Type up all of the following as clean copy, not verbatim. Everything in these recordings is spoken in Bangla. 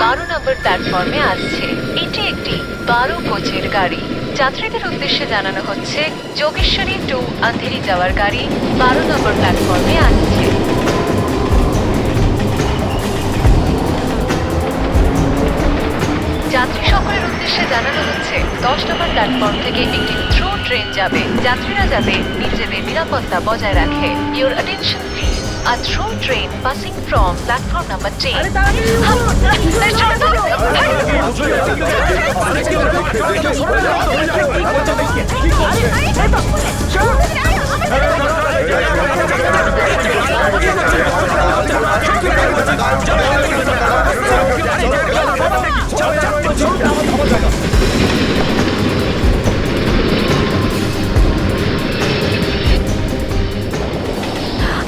12 নম্বর প্ল্যাটফর্মে আসছে। এটি একটি 12 কোচের গাড়ি। যাত্রীদের উদ্দেশ্যে জানানো হচ্ছে যোগেশ্বরী টু আন্ধেরি যাওয়ার গাড়ি 12 নম্বর প্ল্যাটফর্মে আসছে। যাত্রী সকলের উদ্দেশ্যে জানানো হচ্ছে 10 নম্বর প্ল্যাটফর্ম থেকে একটি থ্রু ট্রেন যাবে। যাত্রীরা যাতে নিজেদের নিরাপত্তা বজায় রাখে। Your attention please. A through train passing from platform number 10.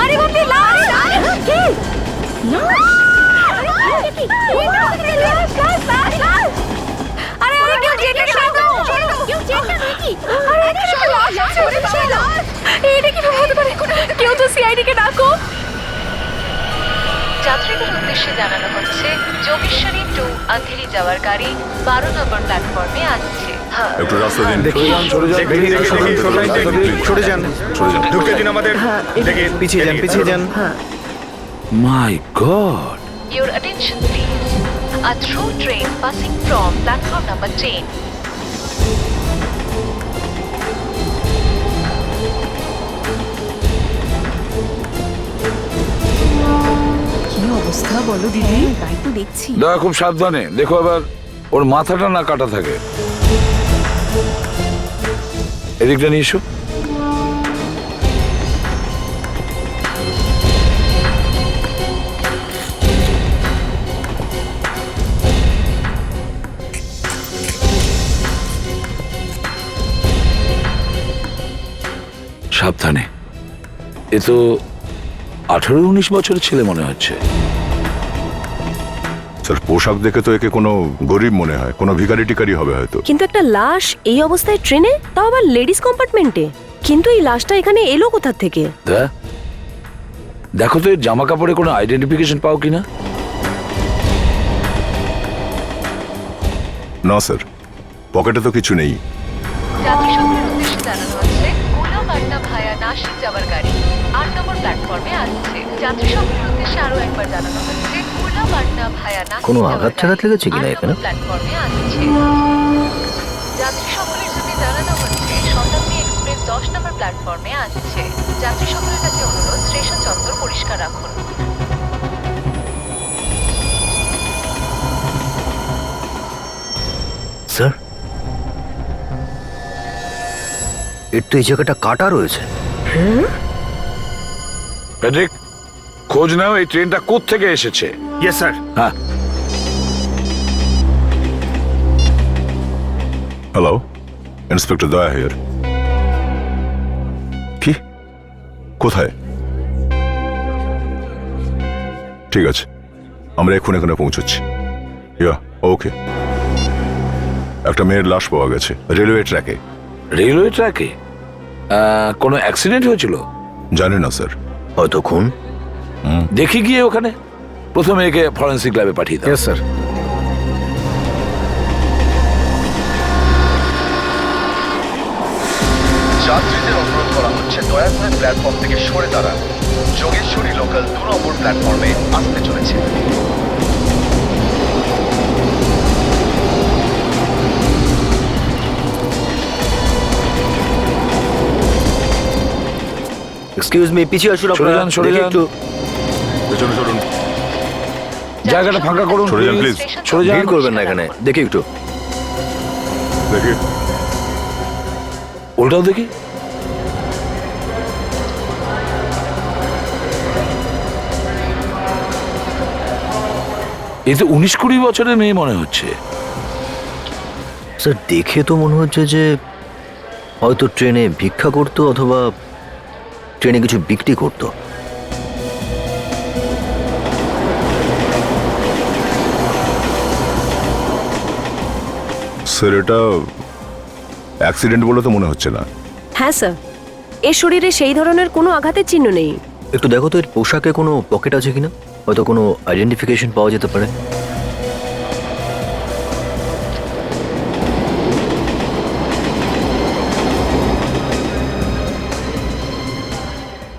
আরে বাপরে লাশ! কি? আরে আরে কেউ জেটটা সরাও! কেউ জেটটা নাকি? আরে লাশ আছে ওরে লাশ! এটা কি হতে পারে? কেউ তো সিআইডি কে ডাকো। যাত্রীদের উদ্দেশ্যে জানানো হচ্ছে যোগেশ্বরী টু আন্ধেরি যাওয়ার গাড়ি 12 নম্বর প্ল্যাটফর্মে আসছে। একটু রাস্তা দিন। সরে যান ঢুকতে দিন আমাদের। পিছিয়ে যান মাই god, Your attention please. A through train passing from platform number 10. কি অবস্থা বলো দিদি? তাই তো দেখছি। দাদা খুব সাবধানে দেখো, আবার ওর মাথাটা না কাটা থাকে। এদিকটা নিয়ে এসো। সাবধানে, এ তো 18-19 বছরের ছেলে মনে হচ্ছে। স্যার পোশাক দেখে তো একে কোনো গরিব মনে হয়, কোনো ভিখারি টিকারি হবে হয়তো। কিন্তু একটা লাশ এই অবস্থায় ট্রেনে, তাও আবার লেডিস কম্পার্টমেন্টে। কিন্তু এই লাশটা এখানে এলো কোথা থেকে? দেখো তো এর জামা কাপড়ে কোনো আইডেন্টিফিকেশন পাও কিনা। না স্যার, পকেটে তো কিছু নেই। যাত্রী সকলের উদ্দেশ্যে জানানো হচ্ছে কোলাবাট্টা ভায়া নাসিক যাওয়ার গাড়ি 8 নম্বর প্ল্যাটফর্মে আসছে। যাত্রী সকলের উদ্দেশ্যে আরো একবার জানানো হচ্ছে কোলাবাট্টা ভায়া নাসিক কোনো যাওয়ার আঘাত-টাঘাত গাড়ি লেগেছে কিনা 8 এখানে? নম্বর প্ল্যাটফর্মে আসছে। যাত্রী সকলের জন্য জানানো হচ্ছে শতাব্দী এক্সপ্রেস 10 নম্বর প্ল্যাটফর্মে আসছে। যাত্রী সকলের কাছে অনুরোধ স্টেশন চত্বর পরিষ্কার রাখুন। স্যার, এর তো এই জায়গাটা কাটা রয়েছে। প্যাট্রিক, খোঁজ নাও এই ট্রেনটা কোত্থেকে এসেছে। Yes sir. হ্যাঁ, হ্যালো, ইন্সপেক্টর দয়া হিয়ার। কি? কোথায়? ঠিক আছে, আমরা এখন এখানে পৌঁছচ্ছি। ইয়া ওকে। একটা মেয়ের লাশ পাওয়া গেছে রেলওয়ে ট্র্যাকে। রেলওয়ে ট্র্যাকে কোনো অ্যাক্সিডেন্ট হয়েছিল? জানি না স্যার। হয়তো খুন। দেখি গিয়ে ওখানে প্রথমে একে ফরেন্সিক ল্যাবে পাঠিয়ে দাও। Yes sir. যাত্রীদের অনুরোধ করা হচ্ছে দয়া করে প্ল্যাটফর্ম থেকে সরে দাঁড়ান। যোগেশ্বরী লোকাল 2 নম্বর প্ল্যাটফর্মে আসতে চলেছে। এক্সকিউজ মি, পিছিয়ে আসুন সরে আপনারা। যান, সরে দেখি যান। একটু পেছনে সরুন। জায়গাটা ফাঁকা করুন, সরে যান, প্লিজ। সরে যান। ভিড় করবেন না এখানে। দেখি একটু। দেখি। ওটাও দেখি। এ তো 19-20 বছরের মেয়ে মনে হচ্ছে। স্যার, দেখে তো মনে হচ্ছে যে হয়তো ট্রেনে ভিক্ষা করতো অথবা ট্রেনে কিছু বিক্রি করতো। স্যার এটা অ্যাক্সিডেন্ট বলে তো মনে হচ্ছে না। হ্যাঁ স্যার, এর শরীরে সেই ধরনের কোনো আঘাতের চিহ্ন নেই। একটু দেখো তো এর পোশাকে কোনো পকেট আছে কিনা, হয়তো কোনো আইডেন্টিফিকেশন পাওয়া যেতে পারে।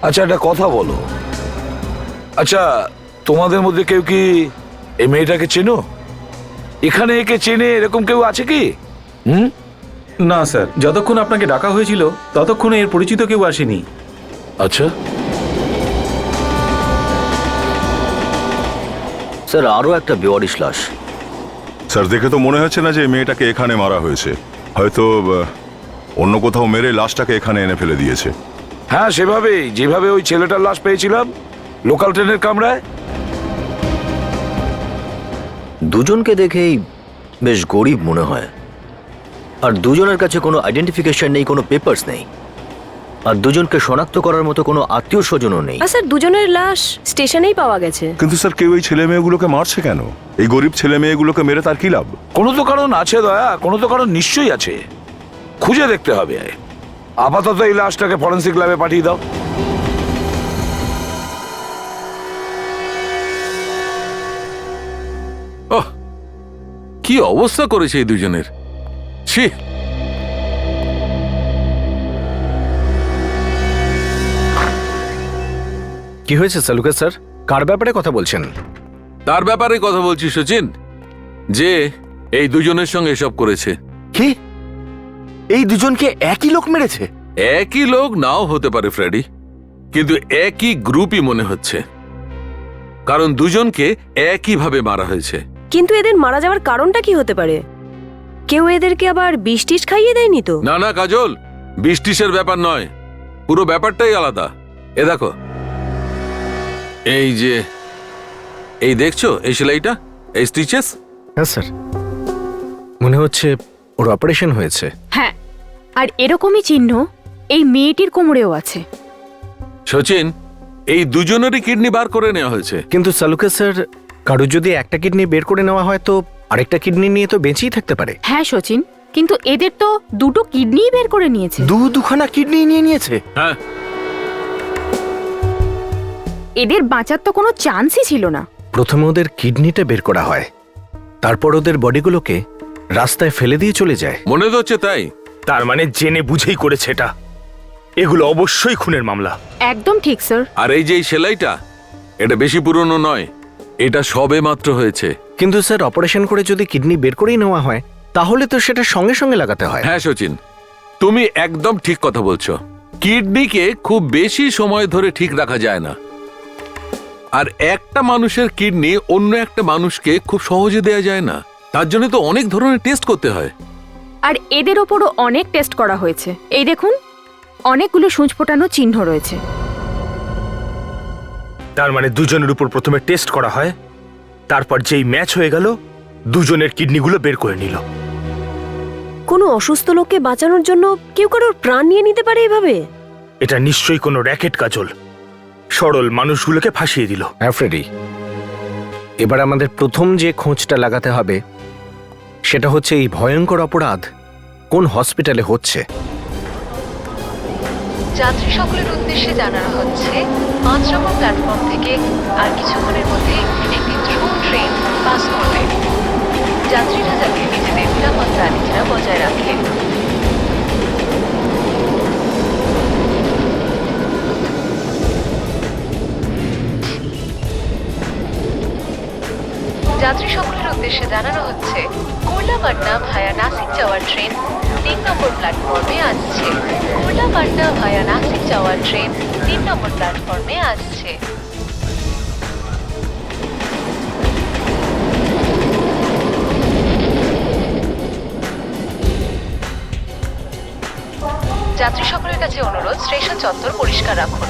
আচ্ছা একটা কথা বলো, আচ্ছা তোমাদের মধ্যে কেউ কি এই মেয়েটাকে চেনো? এখানে একে চেনে এরকম কেউ আছে কি? না স্যার, যতক্ষণ আপনাকে ডাকা হয়েছিল ততক্ষণে এর পরিচিত কেউ আসেনি। আচ্ছা, স্যার আরও একটা বেওয়ারিশ লাশ। স্যার দেখে তো মনে হচ্ছে না যে এই মেয়েটাকে এখানে মারা হয়েছে, হয়তো অন্য কোথাও মেরে লাশটাকে এখানে এনে ফেলে দিয়েছে। হ্যাঁ সেভাবেই, যেভাবে ওই ছেলেটার লাশ পেয়েছিলাম লোকাল ট্রেনের কামরায়। দুজনকে দেখেই বেশ গরিব মনে হয়, আর দুজনের কাছে কোনো আইডেন্টিফিকেশন নেই, কোনো পেপারস নেই, আর দুজনকে শনাক্ত করার মতো কোনো আত্মীয় স্বজনও নেই। আর স্যার দুজনের লাশ স্টেশনেই পাওয়া গেছে। কিন্তু স্যার কেউ এই ছেলে মেয়েগুলোকে মারছে কেন? এই গরিব ছেলে মেয়েগুলোকে মেরে তার কি লাভ? কোনো তো কারণ আছে দয়া, কোনো তো কারণ নিশ্চয়ই আছে, খুঁজে দেখতে হবে। আপাতত এই লাশটাকে ফরেন্সিক ল্যাবে পাঠিয়ে দাও। ওহ, কি অবস্থা করেছে এই দুজনের! ছি! কি হয়েছে সালুকা স্যার, কার ব্যাপারে কথা বলছেন? তার ব্যাপারে কথা বলছি সচিন, যে এই দুজনের সঙ্গে এসব করেছে। কি এই দুজনকে একই লোক মেরেছে? একই লোক নাও হতে পারে ফ্রেডি, কিন্তু একই গ্রুপই মনে হচ্ছে, কারণ দুজনকে একইভাবে মারা হয়েছে। কিন্তু এদের মারা যাওয়ার কারণটা কি হতে পারে? কেউ এদেরকে আবার বিষ টিষ খাইয়ে দেয়নি তো? না না কাজল, বৃষ্টিসের ব্যাপার নয়, পুরো ব্যাপারটাই আলাদা। এ দেখো, এই যে এই দেখছো এই সেলাইটা, এই স্টিচেস। হ্যাঁ স্যার, মনে হচ্ছে ওর অপারেশন হয়েছে। হ্যাঁ, আর এরকমই চিহ্ন এই মেয়েটির কোমরেও আছে। সচিন, এই দুজনেরই কিডনি বার করে নেওয়া হয়েছে। কিন্তু সালুকা স্যার, কারোর যদি একটা কিডনি বের করে নেওয়া হয় তো আরেকটা কিডনি নিয়ে তো বেঁচেই থাকতে পারে। হ্যাঁ সচিন, কিন্তু এদের তো দুটো কিডনি বের করে নিয়েছে। দুখানা কিডনি নিয়ে নিয়েছে? হ্যাঁ, এদের বাঁচার তো কোনো চান্সই ছিল না। প্রথমে ওদের কিডনিটা বের করা হয়, তারপর ওদের বডিগুলোকে রাস্তায় ফেলে দিয়ে চলে যায়। মনে তো হচ্ছে তাই। তার মানে জেনে বুঝেই করেছে এটা। এগুলো অবশ্যই খুনের মামলা। একদম ঠিক স্যার। আর এই যে এই সেলাইটা, এটা বেশি পুরনো নয়, এটা সবে মাত্র হয়েছে। কিন্তু স্যার অপারেশন করে যদি কিডনি বের করেই নেওয়া হয় তাহলে তো সেটা সঙ্গে সঙ্গে লাগাতে হয়। হ্যাঁ সচিন, তুমি একদম ঠিক কথা বলছো। কিডনিকে খুব বেশি সময় ধরে ঠিক রাখা যায় না, আর একটা মানুষের কিডনি অন্য একটা মানুষকে খুব সহজে দেয়া যায় না, তার জন্য তো অনেক ধরনের টেস্ট করতে হয়। আর এদের ওপরও অনেক টেস্ট করা হয়েছে। এই দেখুন, অনেকগুলো সূঁচ ফোটানো চিহ্ন রয়েছে। তার মানে দুজনের উপর প্রথমে টেস্ট করা হয়, তারপর যেই ম্যাচ হয়ে গেল দুজনের কিডনিগুলো বের করে নিল। কোনো অসুস্থ লোককে বাঁচানোর জন্য কেউ কারোর প্রাণ নিয়ে নিতে পারে এভাবে? এটা নিশ্চয়ই কোনো র্যাকেট কাজল। সরল মানুষগুলোকে ফাঁসিয়ে দিল। হ্যাঁ ফ্রেডি, এবার আমাদের প্রথম যে খোঁজটা লাগাতে হবে সেটা হচ্ছে এই ভয়ঙ্কর অপরাধ কোন হসপিটালে হচ্ছে। যাত্রী সকলের উদ্দেশ্যে জানানো হচ্ছে 5 নম্বর প্ল্যাটফর্ম থেকে আর কিছুক্ষণের মধ্যে একটি থ্রু ট্রেন পাস করবে। যাত্রীরা যাতে নিজেদের নিরাপত্তা নিজেরা বজায় রাখে। যাত্রী সকলের উদ্দেশ্যে জানানো হচ্ছে কোলাপাটনা ভায়া নাসিক যাওয়ার ট্রেন 3 নম্বর প্ল্যাটফর্মে আসছে। কোলাপাটনা ভায়া নাসিক যাওয়ার ট্রেন 3 নম্বর প্ল্যাটফর্মে আসছে। যাত্রী সকলের কাছে অনুরোধ, স্টেশন চত্বর পরিষ্কার রাখুন।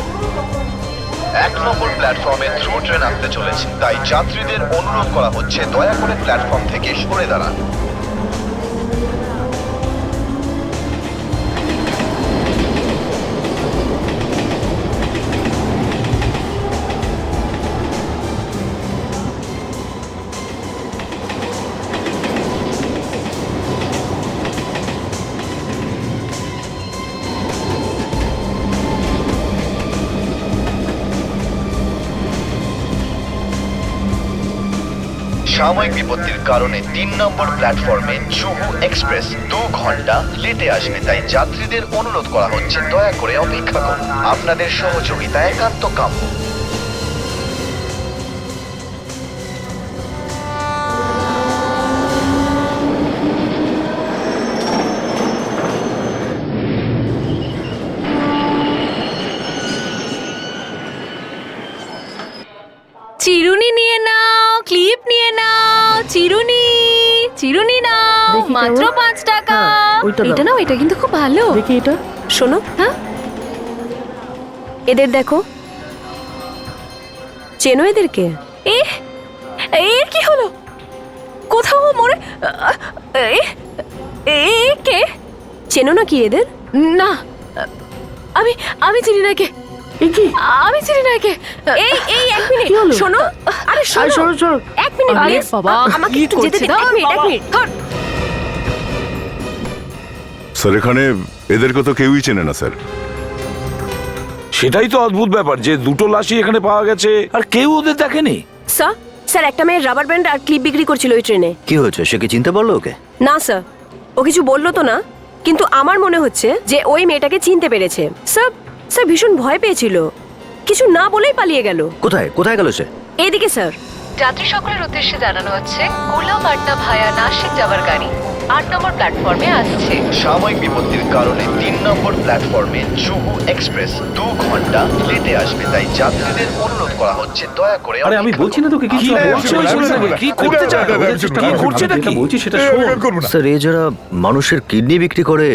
1 নম্বর প্ল্যাটফর্মে থ্রু ট্রেন আসতে চলেছে, তাই যাত্রীদের অনুরোধ করা হচ্ছে দয়া করে প্ল্যাটফর্ম থেকে সরে দাঁড়ান। সাময়িক বিপত্তির কারণে 3 নম্বর প্ল্যাটফর্মে জুহু এক্সপ্রেস 2 ঘন্টা লেটে আসবে, তাই যাত্রীদের অনুরোধ করা হচ্ছে দয়া করে অপেক্ষা করুন। আপনাদের সহযোগিতা একান্ত কাম্য। চিরুনি নিয়ে নাও, ক্লিপ নিয়ে নাও, চিরুনি চিরুনি নাও, মাত্র 5 টাকা। এটা নাও, এটা কিন্তু খুব ভালো। দেখি এটা, শোনো। হ্যাঁ, এদের দেখো, চেনো এদেরকে? এর কি হলো? কোথাও মরে কে? চেনো না কি এদের? না, আমি চিনি না কে। আমি চিনি না কে। এই 1 মিনিট শোনো। আরে শোনো 1 মিনিট প্লিজ। বাবা, আমাকে একটু যেতে দিন। 1 মিনিট ধর। স্যার এখানে এদেরকে তো কেউই চেনে না স্যার। সেটাই তো অদ্ভুত ব্যাপার যে দুটো লাশই এখানে পাওয়া গেছে আর কেউ ওদের দেখেনি। স্যার একটা মেয়ে রাবার ব্যান্ড আর ক্লিপ বিক্রি করছিল ওই ট্রেনে। কি হয়েছে, সে কি চিনতে পারলো ওকে? না স্যার, ও কিছু বললো তো না, কিন্তু আমার মনে হচ্ছে যে ওই মেয়েটাকে চিনতে পেরেছে। স্যার ভীষণ ভয় পেয়েছিল, কিছু না বলেই পালিয়ে গেল। কোথায় কোথায় গেল সে? এইদিকে স্যার। যাত্রী সকলের উদ্দেশ্যে জানানো হচ্ছে কুলা পাটনা ভায়া নাসিক যাওয়ার গাড়ি 8 নম্বর প্ল্যাটফর্মে আসছে। সাময়িক বিপত্তির কারণে 3 নম্বর প্ল্যাটফর্মে জুহু এক্সপ্রেস 2 ঘন্টা লেটে আসবে, তাই যাত্রীদের অনুরোধ করা হচ্ছে দয়া করে আরে আমি বলছি না তোকে কিছু কি করতে চায়? কি করছে নাকি? বলছি সেটা শোন। স্যার এ যারা মানুষের কিডনি বিক্রি করে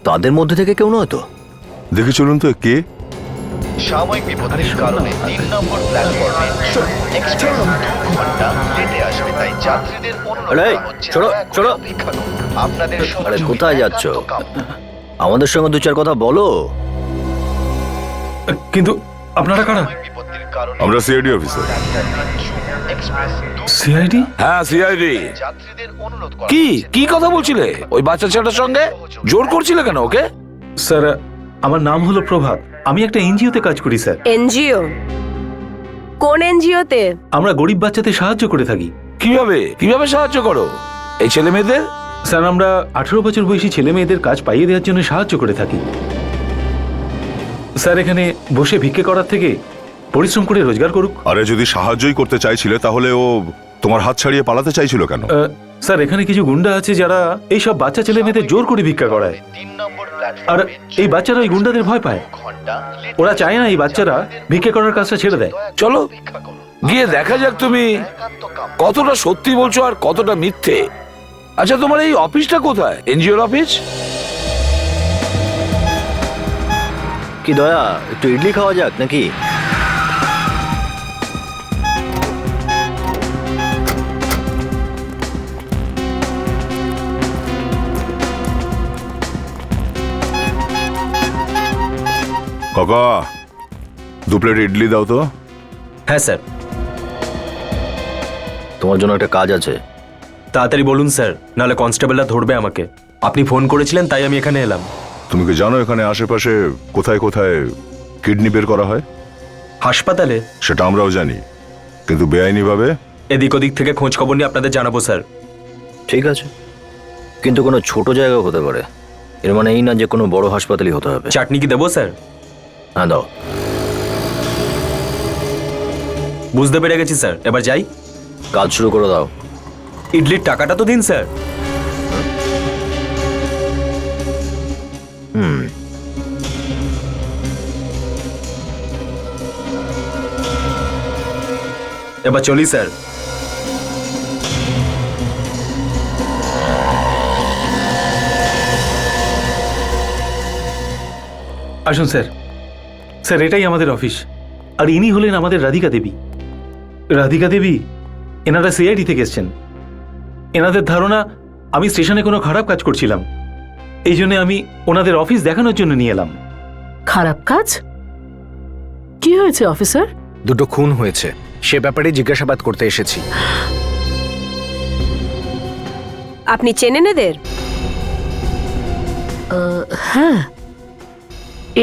তাদের মধ্যে থেকে কেউ নয় তো? দেখে চলুন তো কে। সাময়িক বিপত্তির কারণে 3 নম্বর প্ল্যাটফর্মে জুহু এক্সপ্রেস 2 ঘন্টা লেটে আসবে, তাই যাত্রীদের অনুরোধ আরে, করা হচ্ছে চলো, দয়া করে চলো। অপেক্ষা করুন। আপনাদের আরে সহযোগিতা কোথায় যাচ্ছ? একান্ত কাম্য। আমাদের সঙ্গে 2-4 কথা বলো। কিন্তু আপনারা কারা? সাময়িক বিপত্তির কারণে আমরা CID officer. Juhu express 2 CID? হ্যাঁ, সিআইডি। যাত্রীদের অনুরোধ করা কি কথা বলছিলে ওই বাচ্চা ছেলেটার সঙ্গে? জোর করছিলে কেন ওকে? স্যার আমার নাম হলো প্রভাত, আমি একটা এনজিওতে কাজ করি স্যার। এনজিও? কোন এনজিওতে? আমরা গরিব বাচ্চাদের সাহায্য করে থাকি। কিভাবে সাহায্য করো এই ছেলে মেয়েদের? স্যার আমরা 18 বছর বয়সী ছেলে মেয়েদের কাজ পাইয়ে দেওয়ার জন্য সাহায্য করে থাকি। স্যার এখানে বসে ভিক্ষে করার থেকে পরিশ্রম করে রোজগার করুক। আরে যদি সাহায্যই করতে চাইছিলে তাহলে ও তোমার হাত ছাড়িয়ে পালাতে চাইছিল কেন? স্যার এখানে কিছু গুন্ডা আছে যারা এই সব বাচ্চা ছেলে মেয়েদের জোর করে ভিক্ষা করায়, 3 নম্বর আর প্ল্যাটফর্মে এই বাচ্চারা ওই গুন্ডাদের ভয় পায়। 2 ঘন্টা লেটে ওরা চায় না এই বাচ্চারা ভিক্ষে করার কাজটা ছেড়ে দেয়। চলো অপেক্ষা করুন। গিয়ে দেখা যাক তুমি একান্ত কাম্য। কতটা সত্যি বলছো আর কতটা মিথ্যে। আচ্ছা, তোমার এই অফিসটা কোথায়? এনজিওর অফিস? কি দয়া, একটু ইডলি খাওয়া যাক নাকি? কাকা 2 প্লেট ইডলি দাও তো। হ্যাঁ স্যার। তোমার জন্য একটা কাজ আছে। তাড়াতাড়ি বলুন স্যার, নাহলে কনস্টেবলরা ধরবে আমাকে। আপনি ফোন করেছিলেন তাই আমি এখানে এলাম। তুমি কি জানো এখানে আশেপাশে কোথায় কোথায় কিডনি বের করা হয়? হাসপাতালে? সেটা আমরাও জানি, কিন্তু বেআইনিভাবে। এদিক ওদিক থেকে খোঁজ খবর নিয়ে আপনাদের জানাবো স্যার। ঠিক আছে, কিন্তু কোনো ছোট জায়গা হতে পারে, এর মানে এই না যে কোনো বড় হাসপাতালই হতে হবে। চাটনি কি দেবো স্যার? হ্যাঁ দাও। বুঝতে পেরে গেছি স্যার, এবার যাই। কাজ শুরু করে দাও। ইডলির টাকাটা তো দিন স্যার। এবার চলি স্যার। আসুন স্যার। স্যার এটাই আমাদের অফিস, আর ইনি হলেন আমাদের রাধিকা দেবী। রাধিকা দেবী এনারা সিআইডি থেকে এসছেন। এনাদের ধারণা আমি স্টেশনে কোনো খারাপ কাজ করছিলাম, এই জন্য আমি ওনাদের অফিস দেখানোর জন্য নিয়ে এলাম। খারাপ কাজ? কি হয়েছে অফিসার? 2টো খুন হয়েছে, সে ব্যাপারে জিজ্ঞাসাবাদ করতে এসেছি। আপনি চেনেন এদের? হ্যাঁ,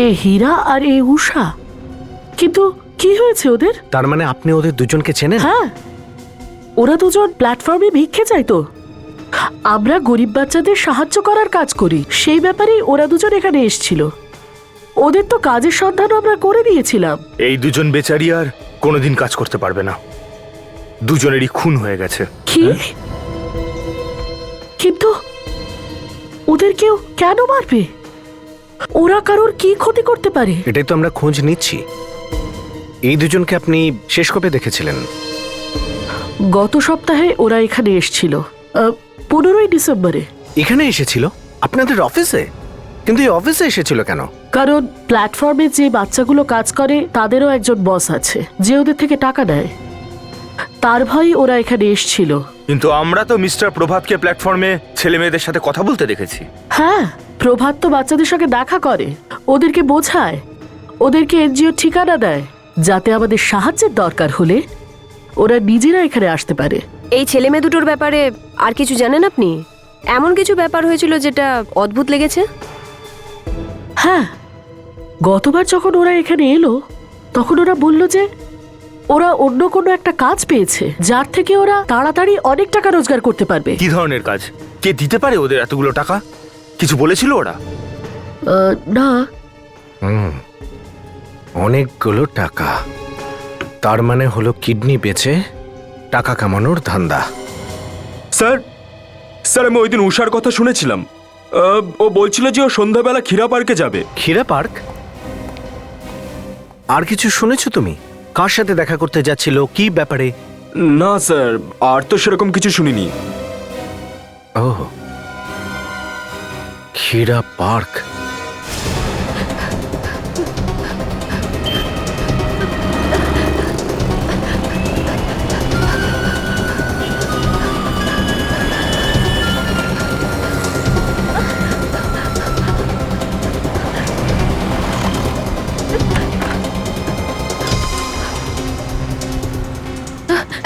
এ হীরা আর এ উষা। কিন্তু কি হয়েছে ওদের? তার মানে আপনি ওদের দুজনকে চেনেন? হ্যাঁ। ওরা দুজন প্ল্যাটফর্মে ভিক্ষে চাইতো। আমরা গরিব বাচ্চাদের সাহায্য করার কাজ করি, সেই ব্যাপারেই ওরা দুজন এখানে এসেছিল। ওদের তো কাজের সন্ধানও আমরা করে দিয়েছিলাম। এই দুজন বেচারি আর কোনোদিন কাজ করতে পারবে না। দুজনেরই খুন হয়ে গেছে। কি? কিন্তু ওদের কেউ কেন মারবে? ওরা কারোর কি ক্ষতি করতে পারে? এটাই তো আমরা খোঁজ নিচ্ছি। এই দুজনকে আপনি শেষ কবে দেখেছিলেন? গত সপ্তাহে ওরা এখানে এসেছিল, 15ই ডিসেম্বরে। এখানে এসেছিল আপনাদের অফিসে? কিন্তু এই অফিসে এসেছিল কেন? কারণ প্ল্যাটফর্মে যে বাচ্চাগুলো কাজ করে তাদেরও একজন বস আছে যে ওদের থেকে টাকা নেয়, তার ভয়ে ওরা এখানে এসেছিল। কিন্তু আমরা তো মিস্টার প্রভাতকে প্ল্যাটফর্মে ছেলে মেয়েদের সাথে কথা বলতে দেখেছি। হ্যাঁ, প্রভাত তো বাচ্চাদের সঙ্গে দেখা করে, ওদেরকে বোঝায়, ওদেরকে এনজিও ঠিকানা দেয়, যাতে আমাদের সাহায্যের দরকার হলে ওরা নিজেরা এখানে আসতে পারে। এই ছেলে মেয়ে দুটোর ব্যাপারে আর কিছু জানেন আপনি? এমন কিছু ব্যাপার হয়েছিল যেটা অদ্ভুত লেগেছে? হ্যাঁ, গতবার যখন ওরা এখানে এলো তখন ওরা বলল যে ওরা অন্য কোনো একটা কাজ পেয়েছে যার থেকে ওরা তাড়াতাড়ি অনেক টাকা রোজগার করতে পারবে। কি ধরনের কাজ? কে দিতে পারে ওদের এতগুলো টাকা? কিছু বলেছিল ওরা? না। অনেকগুলো টাকা, তার মানে হলো কিডনি বেচে টাকা কামানোর ধান্দা। স্যার, আমি ওই দিন উষার কথা শুনেছিলাম। ও বলছিল যে ও সন্ধ্যাবেলা ক্ষীরা পার্কে যাবে। ক্ষীরা পার্ক? আর কিছু শুনেছো তুমি? কার সাথে দেখা করতে যাচ্ছিল, কি ব্যাপারে? না স্যার, আর তো সেরকম কিছু শুনিনি। ও, ক্ষীরা পার্ক।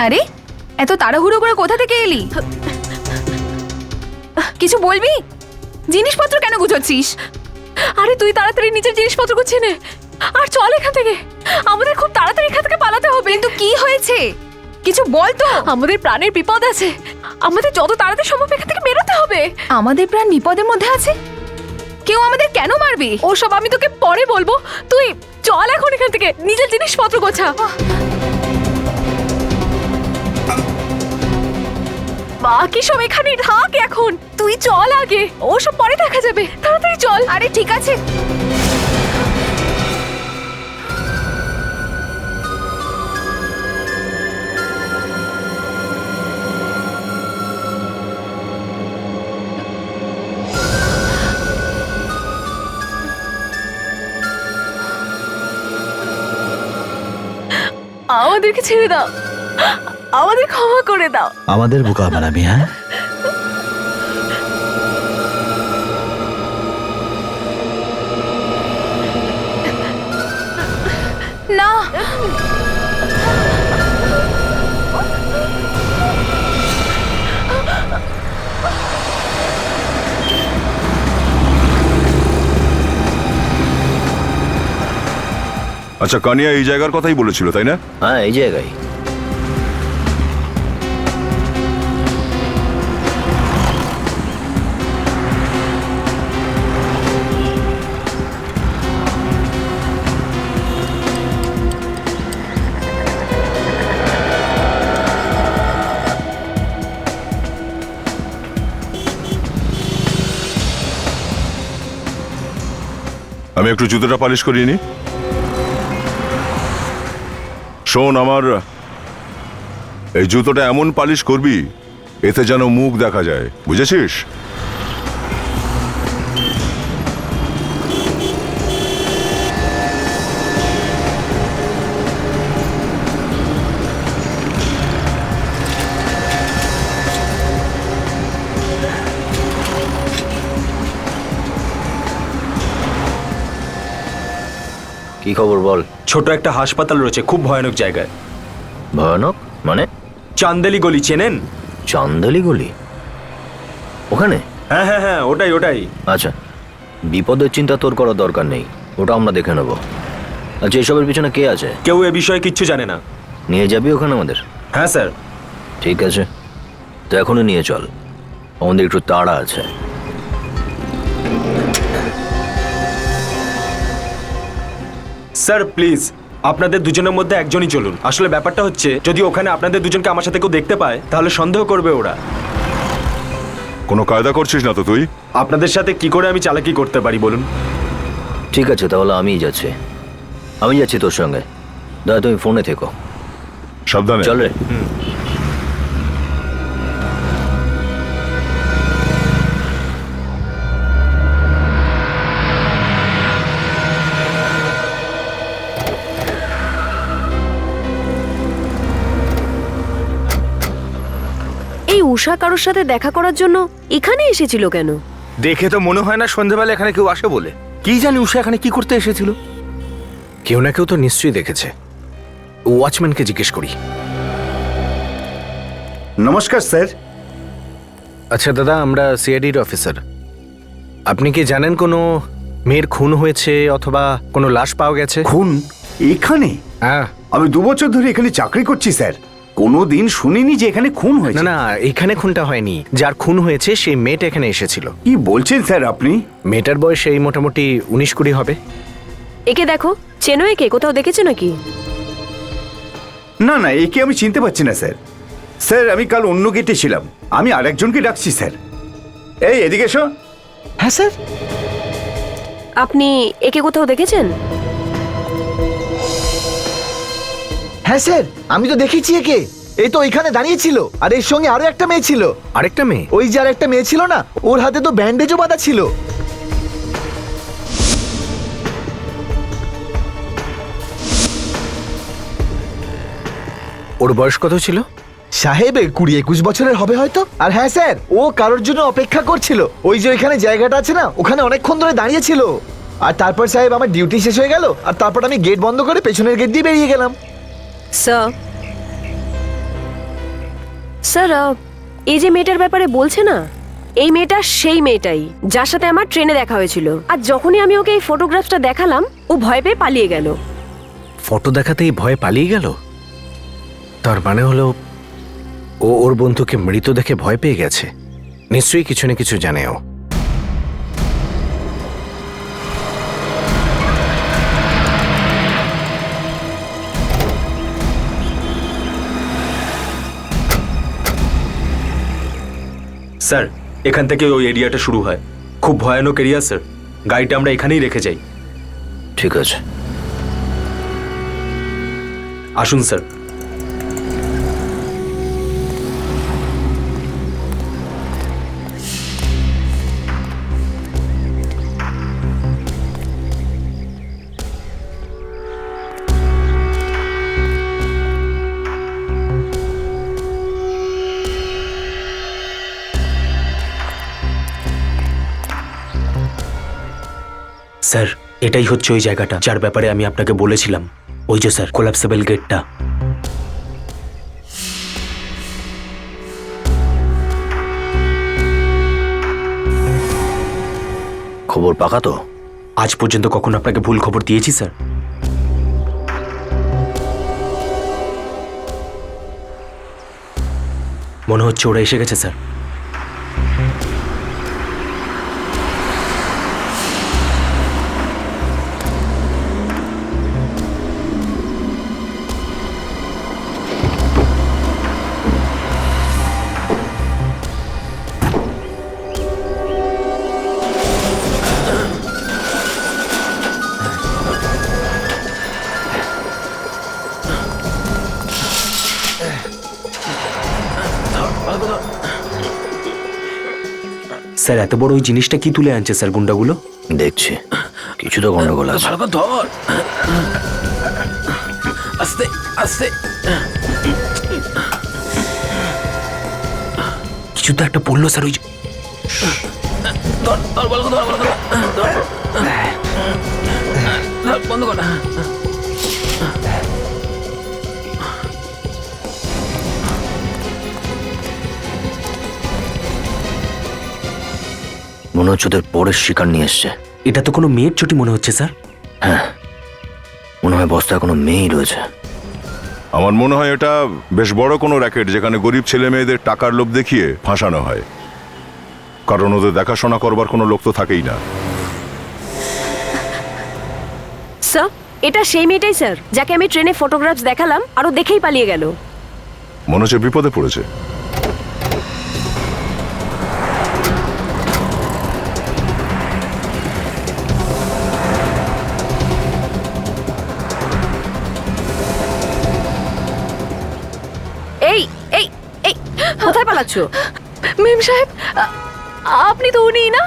আরে এত তাড়াহুড়ো করে কোথা থেকে এলি? কিছু বলবি? জিনিসপত্র কেন গুছোচ্ছিস? আরে তুই তাড়াতাড়ি নিজের জিনিসপত্র গুছিয়ে নে আর চল এখান থেকে। আমাদের খুব তাড়াতাড়ি এখান থেকে পালাতে হবে। কিন্তু কি হয়েছে? কিছু বল তো। আমাদের প্রাণের বিপদ আছে, আমাদের যত তাড়াতাড়ি সম্ভব এখান থেকে বেরোতে হবে। আমাদের প্রাণ বিপদের মধ্যে আছে? কেউ আমাদের কেন মারবে? ওসব আমি তোকে পরে বলবো, তুই চল এখন এখান থেকে, নিজের জিনিসপত্র গোছা। বাকি সব এখানেই থাক এখন, তুই চল আগে, ওসব পরে দেখা যাবে, তাড়াতাড়ি চল। আরে ঠিক আছে। আমাদেরকে ছেড়ে দাও, আমাদের ক্ষমা করে দাও। আমাদের বোকা বানাবি? হ্যাঁ, না। আচ্ছা, কানিয়া এই জায়গার কথাই বলেছিল, তাই না? হ্যাঁ, এই জায়গায়। আমি একটু জুতোটা পালিশ করিয়ে নি। শোন, আমার এই জুতোটা এমন পালিশ করবি এতে যেন মুখ দেখা যায়, বুঝেছিস? কি খবর বল? ছোট একটা হাসপাতাল রয়েছে খুব ভয়ানক জায়গায়। ভয়ানক মানে? চান্দেলি গলি চেনেন? চান্দেলি গলি? ওখানে? হ্যাঁ হ্যাঁ হ্যাঁ, ওটাই ওটাই। আচ্ছা, বিপদের চিন্তা তোর করার দরকার নেই, ওটা আমরা দেখে নেব। আচ্ছা, এসবের পিছনে কে আছে? কেউ এ বিষয়ে কিচ্ছু জানে না। নিয়ে যাবি ওখানে আমাদের? হ্যাঁ স্যার। ঠিক আছে, তো এখনই নিয়ে চল, আমাদের একটু তাড়া আছে। স্যার প্লিজ, আপনাদের দুজনের মধ্যে একজনই চলুন। আসলে ব্যাপারটা হচ্ছে, যদি ওখানে আপনাদের দুজনকে আমার সাথে কেউ দেখতে পায় তাহলে সন্দেহ করবে ওরা। কোনো কায়দা করছিস না তো তুই? আপনাদের সাথে কি করে আমি চালাকি করতে পারি বলুন? ঠিক আছে, তাহলে আমিই যাচ্ছি। আমি যাচ্ছি তোর সঙ্গে। দাদা তুমি ফোনে থেকো। সাবধানে। চল রে। এই উষা কারোর সাথে দেখা করার জন্য এখানে এসেছিল কেন? দেখে তো মনে হয় না সন্ধ্যাবেলা এখানে কেউ আসে বলে। কি জানি উষা এখানে কি করতে এসেছিল। কেউ না কেউ তো নিশ্চয়ই দেখেছে। ওয়াচম্যানকে জিজ্ঞেস করি। নমস্কার স্যার। আচ্ছা দাদা, আমরা সিআইডির অফিসার। আপনি কি জানেন কোনো মেয়ের খুন হয়েছে অথবা কোনো লাশ পাওয়া গেছে? খুন এখানে? হ্যাঁ। আমি 2 বছর ধরে এখানে চাকরি করছি স্যার, কোনোদিন শুনিনি যে এখানে খুন হয়েছে। না না, এখানে খুনটা হয়নি। যার খুন হয়েছে সেই মেয়েটা এখানে এসেছিল। কি বলছেন স্যার আপনি? মেয়েটার বয়স এই মোটামুটি 19-20 হবে। একে দেখো, চেনো একে? কোথাও দেখেছো নাকি? না না, একে আমি চিনতে পারছি না স্যার। স্যার আমি কাল অন্য গেটে ছিলাম, আমি আরেকজনকে ডাকছি স্যার। এই এদিকে এসো। হ্যাঁ স্যার। আপনি একে কোথাও দেখেছেন? হ্যাঁ স্যার, আমি তো দেখেছি একে। এই তো ওইখানে দাঁড়িয়েছিল, আর এর সঙ্গে আরো একটা মেয়ে ছিল। আরেকটা মেয়ে? ওই যে আরেকটা মেয়ে ছিল না, ওর হাতে তো ব্যান্ডেজও বাঁধা ছিল। ওর বয়স কত ছিল? সাহেব 20-21 বছরের হবে হয়তো। আর হ্যাঁ স্যার, ও কারোর জন্য অপেক্ষা করছিল। ওই যে ওইখানে জায়গাটা আছে না, ওখানে অনেকক্ষণ ধরে দাঁড়িয়ে ছিল। আর তারপর সাহেব আমার ডিউটি শেষ হয়ে গেল, আর তারপর আমি গেট বন্ধ করে পেছনের গেট দিয়ে বেরিয়ে গেলাম। স্যার, এই যে মেয়েটার ব্যাপারে বলছে না, এই মেয়েটা সেই মেয়েটাই যার সাথে আমার ট্রেনে দেখা হয়েছিল। আর যখনই আমি ওকে এই ফটোগ্রাফসটা দেখালাম, ও ভয় পেয়ে পালিয়ে গেল। ফটো দেখাতেই ভয়ে পালিয়ে গেল? তার মানে হলো ও ওর বন্ধুকে মৃত দেখে ভয় পেয়ে গেছে। নিশ্চয়ই কিছু না কিছু জানে ও। স্যার, এখান থেকে ওই এরিয়াটা শুরু হয়। খুব ভয়ানক এরিয়া স্যার। গাড়িটা আমরা এখানেই রেখে যাই। ঠিক আছে, আসুন স্যার। স্যার, এটাই হচ্ছে ওই জায়গাটা যার ব্যাপারে আমি আপনাকে বলেছিলাম। ওই যে স্যার, কোলাপসেবল গেটটা। খবর পাকা তো? আজ পর্যন্ত কখনো আপনাকে ভুল খবর দিয়েছি স্যার? মনে হচ্ছে ওরা এসে গেছে স্যার। স্যার, এত বড় ওই জিনিসটা কি তুলে আনছে স্যার গুন্ডাগুলো? দেখছি, কিছু তো গন্ডগোল আছে। ভালো করে ধর। আস্তে আস্তে। কিছু তো একটা পড়লো স্যার। ওই যে ধর ধর, ভালো করে ধর, ভালো করে ধর। ধর, বন্ধ কর। মনে হচ্ছে ওদের পরের শিকার নিয়ে এসছে। এটা তো কোনো মেয়ের চটি মনে হচ্ছে স্যার। হ্যাঁ, মনে হয় বস্তায় কোনো মেয়েই রয়েছে। আমার মনে হয় এটা বেশ বড় কোনো র্যাকেট, যেখানে গরিব ছেলে মেয়েদের টাকার লোভ দেখিয়ে ফাঁসানো হয়, কারণ ওদের দেখাশোনা করবার কোনো লোক তো থাকেই না। স্যার, এটা সেই মেয়েটাই স্যার, যাকে আমি ট্রেনে ফটোগ্রাফস দেখালাম আর ও দেখেই পালিয়ে গেল। মনে হচ্ছে বিপদে পড়েছে। এই এই এই কোথায় পালাচ্ছো? মেম সাহেব, আপনি তো উনি না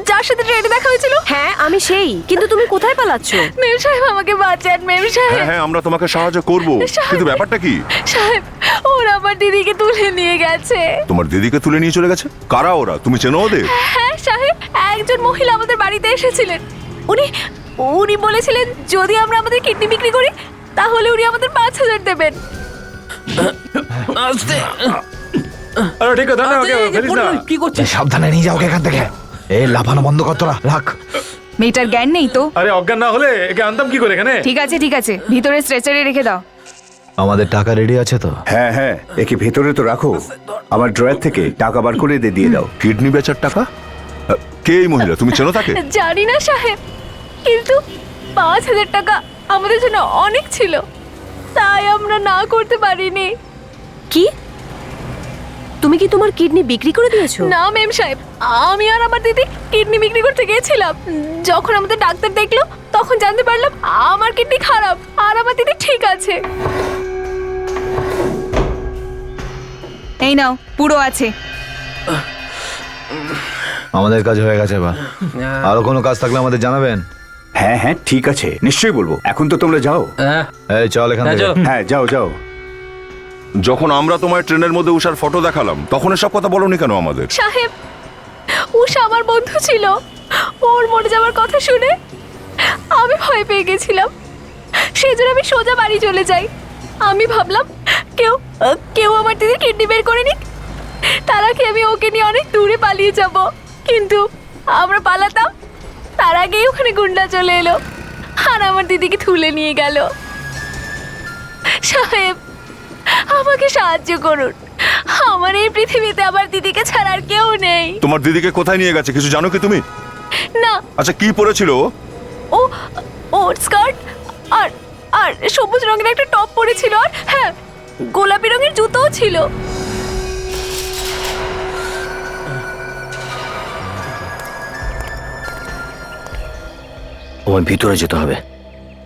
যার সাথে ট্রেনে দেখা হয়েছিল? হ্যাঁ আমি সেই, কিন্তু তুমি কোথায় পালাচ্ছো? মেম সাহেব আমাকে বাঁচান মেম সাহেব। হ্যাঁ হ্যাঁ, আমরা তোমাকে সাহায্য করব, কিন্তু ব্যাপারটা কি? সাহেব, ওরা আমার দিদিকে তুলে নিয়ে গেছে। তোমার দিদিকে তুলে নিয়ে চলে গেছে? কারা ওরা? তুমি চেনো ওদের? হ্যাঁ সাহেব, একজন মহিলা আমাদের বাড়িতে এসেছিলেন। উনি উনি বলেছিলেন যদি আমরা আমাদের কিডনি বিক্রি করি তাহলে উনি আমাদের 5,000 দেবেন। আরে ঠিক আছে, ওকে ফেলিস না। কি করছিস? সাবধানে নিয়ে যাও এখান থেকে। এই লাফানো বন্ধ কর তোরা, রাখ। মেয়েটার জ্ঞান নেই তো। আরে অজ্ঞান না হলে একে আনতাম কি করে এখানে? ঠিক আছে ঠিক আছে, ভিতরে স্ট্রেচারে রেখে দাও। আমাদের টাকা রেডি আছে তো? হ্যাঁ হ্যাঁ, একে ভেতরে তো রাখো। আমার ড্রয়ার থেকে টাকা বার করে দিয়ে দাও। কিডনি বেচার টাকা? কে এই মহিলা? তুমি চেনো তাকে? জানি না সাহেব, কিন্তু 5,000 টাকা আমাদের জন্য অনেক ছিল, তাই আমরা না করতে পারিনি। কি? তুমি কি তোমার কিডনি বিক্রি করে দিয়েছো? না মেম সাহেব, আমি আর আমার দিদি কিডনি বিক্রি করতে গিয়েছিলাম। যখন আমাদের ডাক্তার দেখলো তখন জানতে পারলাম আমার কিডনি খারাপ আর আমার দিদি ঠিক আছে। এই নাও, পুরো আছে। আমাদের কাজ হয়ে গেছে এবার। আরো কোনো কাজ থাকলে আমাদের জানাবেন। হ্যাঁ হ্যাঁ ঠিক আছে, নিশ্চয়ই বলবো। এখন তো তোমরা যাও। এই চল এখান থেকে। হ্যাঁ যাও যাও। যখন আমরা তোমার ট্রেনের মধ্যে উষার ফটো দেখালাম তখন এসব কথা বলনি কেন আমাদের? সাহেব, উষা আমার বন্ধু ছিল। ওর মরে যাওয়ার কথা শুনে আমি ভয় পেয়ে গেছিলাম, সেই জন্য আমি সোজা বাড়ি চলে যাই। আমি ভাবলাম কেউ আমার দিদির কিডনি বের করে নিক, তার আগে আমি ওকে নিয়ে অনেক দূরে পালিয়ে যাব। কিন্তু আমরা পালাতাম, তার আগেই ওখানে গুন্ডা চলে এলো আর আমার দিদিকে তুলে নিয়ে গেল। সাহেব, আমাকে সাহায্য করুন। আমার এই পৃথিবীতে আমার দিদিকে ছাড়া আর কেউ নেই। তোমার দিদিকে কোথায় নিয়ে গেছে কিছু জানো কি তুমি? না। আচ্ছা কি পরেছিল ও? ওর স্কার্ট আর আর সবুজ রঙের একটা টপ পরেছিল, আর হ্যাঁ গোলাপি রঙের জুতোও ছিল। তোমায় ভিতরে যেতে হবে,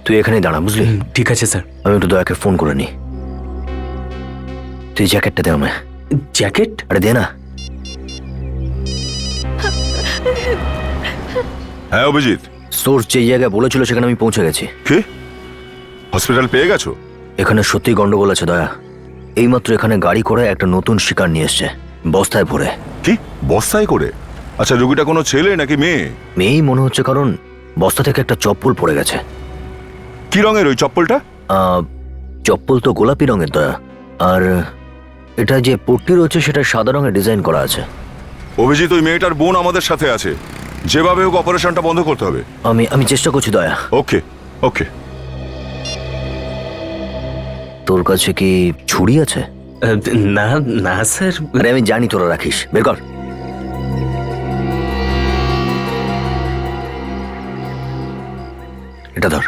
তুই এখানেই দাঁড়া, বুঝলি? ঠিক আছে স্যার। আমি একটু দয়াকে ফোন করে নি। তুই জ্যাকেটটা দে আমায়। জ্যাকেট? আরে দে না। হ্যাঁ অভিজিৎ, সোর্স যে জায়গায় বলেছিল সেখানে আমি পৌঁছে গেছি। কি হসপিটাল পেয়ে গেছো? এখানে সত্যি গন্ডগোল আছে দয়া। এইমাত্র এখানে গাড়ি করে একটা নতুন শিকার নিয়ে এসছে, বস্তায় ভরে। কি বস্তায় করে? আচ্ছা রোগীটা কোনো ছেলে নাকি মেয়ে? মেয়েই মনে হচ্ছে, কারণ বস্তা থেকে একটা চপ্পল পড়ে গেছে। কি রঙের ওই চপ্পলটা? চপ্পল তো গোলাপি রঙের দয়া, আর এটা যে পট্টি রয়েছে সেটা সাদা রঙের ডিজাইন করা আছে। অভিজিৎ, ওই মেয়েটার বোন আমাদের সাথে আছে, যেভাবে হোক অপারেশনটা বন্ধ করতে হবে। আমি চেষ্টা করছি দয়া। ওকে ওকে। তোর কাছে কি ছুরি আছে? না না স্যার। আরে আমি জানি তোরা রাখিস, বের কর। এটা ধর।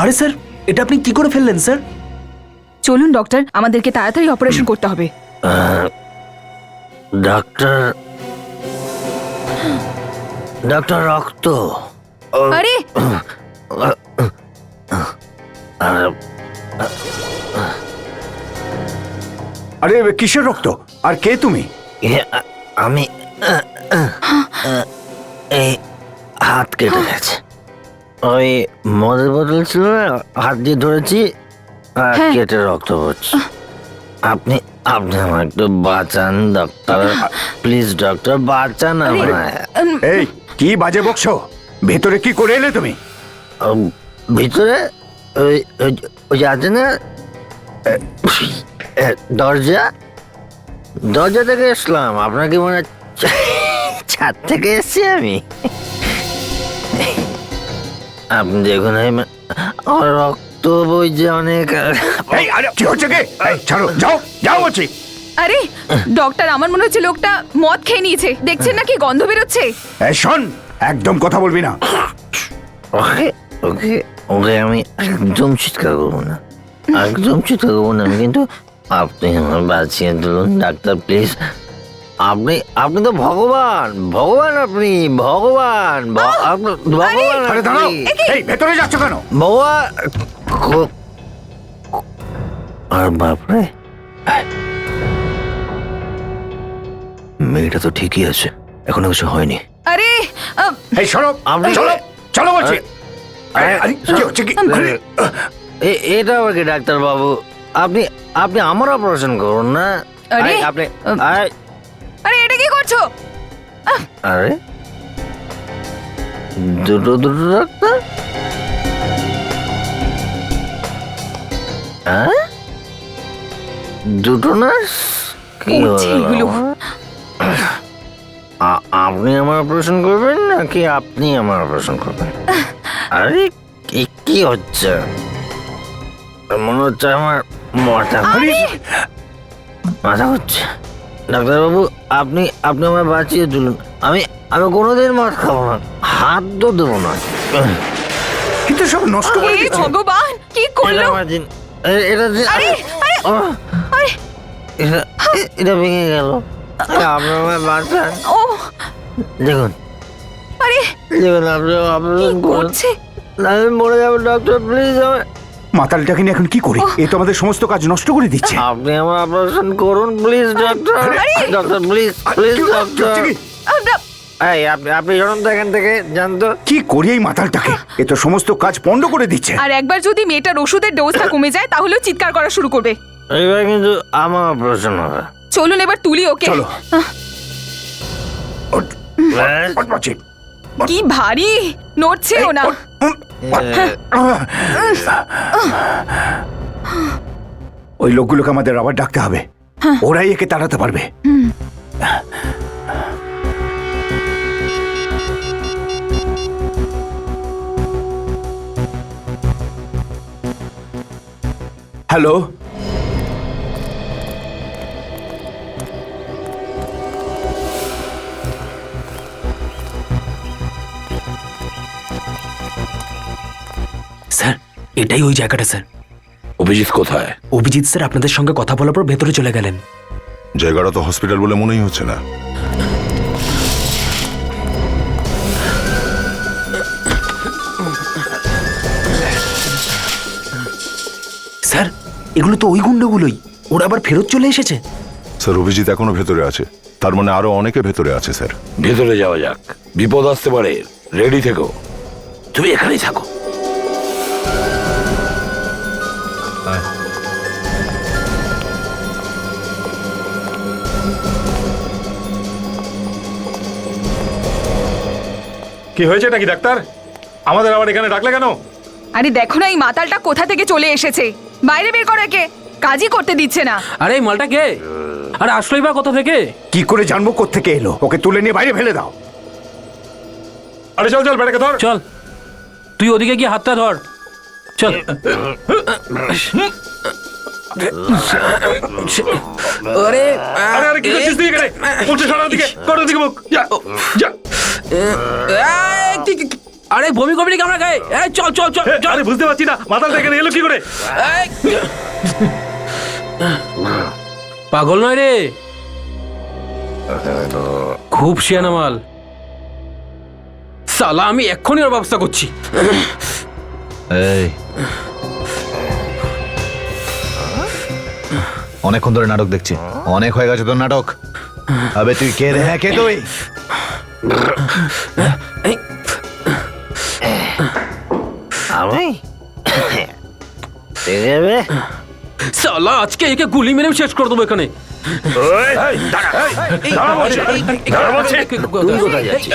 আরে স্যার, এটা আপনি কি করে ফেললেন স্যার? চলুন ডক্টর, আমাদেরকে তাড়াতাড়ি অপারেশন করতে হবে। ডাক্তার রক্ত। আরে আরে কিসের রক্ত? আর কে তুমি? আমি এই হাত কেটে গেছে, ওই মদের বোতল ছিল না, হাত দিয়ে ধরেছি আর কেটে রক্ত পড়ছে। আপনি আমার একটু বাঁচান ডক্টর, প্লিজ ডক্টর বাঁচান আমায়। এই কি বাজে বকছো? ভেতরে কি করে এলে তুমি? ভিতরে ওই যে আছে না দরজা থেকে এসলাম। আপনাকে মনে ছাদ থেকে এসছি আমি। আপনি দেখুন আমার রক্ত বইছে অনেক। এই আরে কি হচ্ছে কি? এই ছাড়ো, যাও যাও বলছি। আরে ডক্টর, আমার মনে হচ্ছে লোকটা মদ খেয়ে নিয়েছে। দেখছেন না কি গন্ধ বেরোচ্ছে? এই শোন, একদম কথা বলবি না। ওকে ওকে ওকে, আমি একদম চিৎকার করবো না, একদম চিৎকার করবো না আমি, কিন্তু আপনি আমার বাঁচিয়ে তুলুন ডাক্তার প্লিজ। আপনি তো ভগবান, ভগবান আপনি ভগবান, ভগবান। আরে দাঁড়াও, এই ভেতরে যাচ্ছ কেন? ভগবান। আর বাপরে, মেয়েটা তো ঠিকই আছে, এখনো কিছু হয়নি। আরে এই শোনো, চলো চলো বলছি। আরে কি হচ্ছে কি? এটা আবার কি ডাক্তার বাবু? আপনি আমার অপারেশন করুন না। আরে আপনি আরে এটা কি করছো? আরে দুটো ডাক্তার, দুটো নার্স, কি হলো? আপনি আমার অপারেশন করবেন নাকি আপনি আমার অপারেশন করবেন? আরে কি হচ্ছে? মনে হচ্ছে আমার মাথা হচ্ছে। ডাক্তারবাবু, আপনি আমায় বাঁচিয়ে তুলুন। আমি কোনোদিন মাছ খাবো না, হাত তো দেবো না। কিন্তু সব নষ্ট করে দিচ্ছে। ভগবান, কি করলো? এটা ভেঙে গেল। আপনি আমায় বাঁচান। ও দেখুন, আরে দেখুন, আপনি অপারেশন করছে, আমি মরে যাবো। ডক্টর প্লিজ আমায়। মাতালটাকে নিয়ে এখন কি করি? এ তো আমাদের সমস্ত কাজ নষ্ট করে দিচ্ছে। আপনি আমার অপারেশন করুন please doctor. Doctor please please doctor. এই আপনি যখন তো এখান থেকে জানতো কি করি এই মাতালটাকে? এ তো সমস্ত কাজ পণ্ড করে দিচ্ছে। আর একবার যদি মেয়েটার ওষুধের ডোজটা কমে যায় তাহলেও চিৎকার করা শুরু করবে। এইবার কিন্তু আমার অপারেশন হবে। চলুন এবার তুলি ওকে। চলো। কি ভারী, নড়ছেও না। ওই লোকগুলোকে আমাদের আবার ডাকতে হবে, ওরাই একে তাড়াতে পারবে। হ্যালো, স্যার এটাই ওই জায়গাটা স্যার। অভিজিৎ কোথায়? অভিজিৎ স্যার আপনাদের সঙ্গে কথা বলার পর ভেতরে চলে গেলেন। জায়গাটা তো হসপিটাল বলে মনেই হচ্ছে না। স্যার এগুলো তো ওই গুন্ডগুলোই, ওরা আবার ফেরত চলে এসেছে। স্যার অভিজিৎ এখনো ভেতরে আছে, তার মানে আরো অনেকে ভেতরে আছে স্যার। ভেতরে যাওয়া যাক, বিপদ আসতে পারে, রেডি থেকো। তুমি এখানেই থাকো। কি হয়েছে নাকি ডাক্তার? আমাদের আবার এখানে ডাকলে কেন? আরে দেখো না এই মাতালটা কোথা থেকে চলে এসেছে। বাইরে বের করে একে, কাজই করতে দিচ্ছে না। আরে এই মালটা কে? আরে আসলোই বা কোথা থেকে? কি করে জানবো কোত্থেকে এলো? ওকে তুলে নিয়ে বাইরে ফেলে দাও। আরে চল চল, বেটাকে ধর। চল, তুই ওদিকে গিয়ে হাতটা ধর। চল। আরে আরে আরে কি করছিস তুই এখানে? উঠে সরা দিকে, কর দিকে মুখ। যা যা। আরে বমি করবি নাকি আমরা গায়ে? চল চল চল। আরে বুঝতে পারছি না মাতালটা এখানে এলো কি করে? পাগল নয় রে, খুব শিয়ানা মাল। সালা আমি এক্ষুনি ওর ব্যবস্থা করছি। এই অনেকক্ষণ ধরে নাটক দেখছি, অনেক হয়ে গেছে তোর নাটক। আবে তুই কে রে? হ্যাঁ কে তুই? আমি সালা আজকে একে গুলি মেরে শেষ করে দেবো এখানে। তুই কোথায় যাচ্ছিস?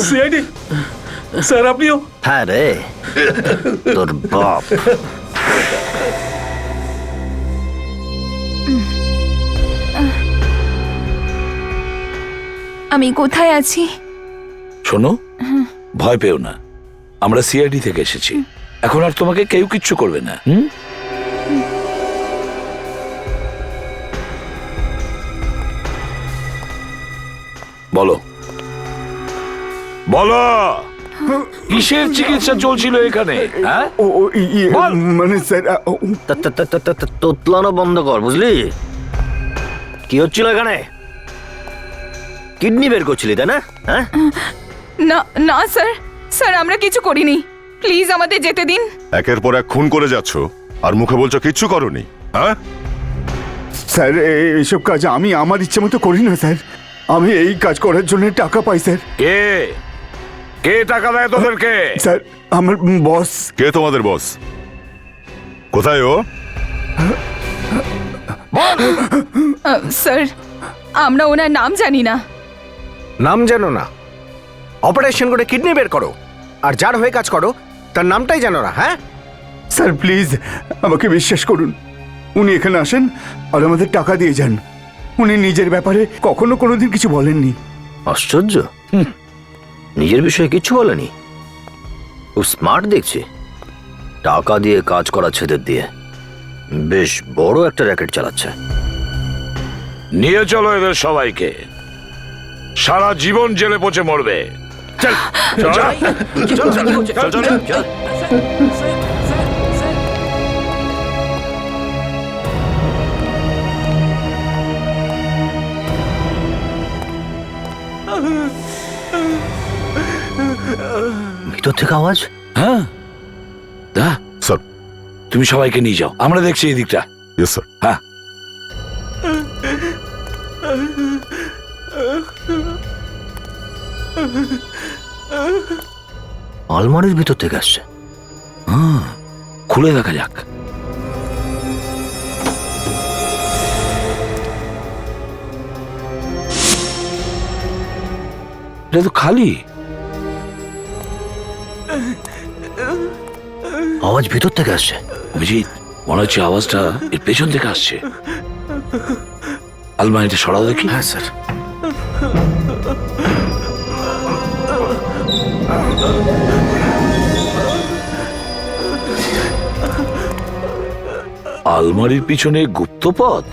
সিআইডি স্যার আপনিও? হ্যাঁ রে, তোর বাপ। আমি কোথায় আছি? শোনো, ভয় পেও না, আমরা সিআইডি থেকে এসেছি। এখন আর তোমাকে কেউ কিচ্ছু করবে না। হুম? বলো বলো, কিসের চিকিৎসা চলছিল এখানে? হ্যাঁ, মানে স্যার, তোতলানো বন্ধ কর, বুঝলি? কি হচ্ছিল এখানে? কিডনি বের করছিলি তাই না? হ্যাঁ, না না স্যার, স্যার আমরা কিছু করিনি, প্লিজ আমাদের যেতে দিন। একের পর এক খুন করে যাচ্ছ আর মুখে বলছো কিচ্ছু করনি। হ্যাঁ স্যার, এইসব কাজ আমি আমার ইচ্ছে মতো করি না স্যার। আমি এই কাজ করার জন্য টাকা পাই স্যার। কে কে টাকা দেয় তোদেরকে? স্যার, আমার বস। কে তোমাদের বস? কোথায় ও? স্যার, আমরা ওনার নাম জানি না। নাম জানো না? অপারেশন করে কিডনি বের করো, আর যার হয়ে কাজ করো তার নামটাই জানো না? হ্যাঁ স্যার প্লিজ আমাকে বিশ্বাস করুন, উনি এখানে আসেন আর আমাদের টাকা দিয়ে যান। উনি নিজের ব্যাপারে কখনো কোনোদিন কিছু বলেননি। আশ্চর্য, নিজের বিষয়ে কিচ্ছু বলেনি। ও স্মার্ট দেখছি, টাকা দিয়ে কাজ করা ছেদের দিয়ে বেশ বড় একটা র্যাকেট চালাচ্ছে। নিয়ে চলো এদের সবাইকে, সারা জীবন জেলে পচে মরবে। চল চল চল চল চল। ভিতর থেকে আওয়াজ। হ্যাঁ দা স্যার, তুমি সবাইকে নিয়ে যাও, আমরা দেখছি এই দিকটা। Yes sir. হ্যাঁ, আলমারির ভিতর থেকে আসছে। খুলে দেখা যাক। এটা তো খালি। আওয়াজ ভিতর থেকে আসছে। অভিজিৎ, মনে হচ্ছে আওয়াজটা এর পেছন থেকে আসছে। আলমারিটা সরাও দেখি। হ্যাঁ স্যার। আলমারির পিছনে গুপ্তপথ।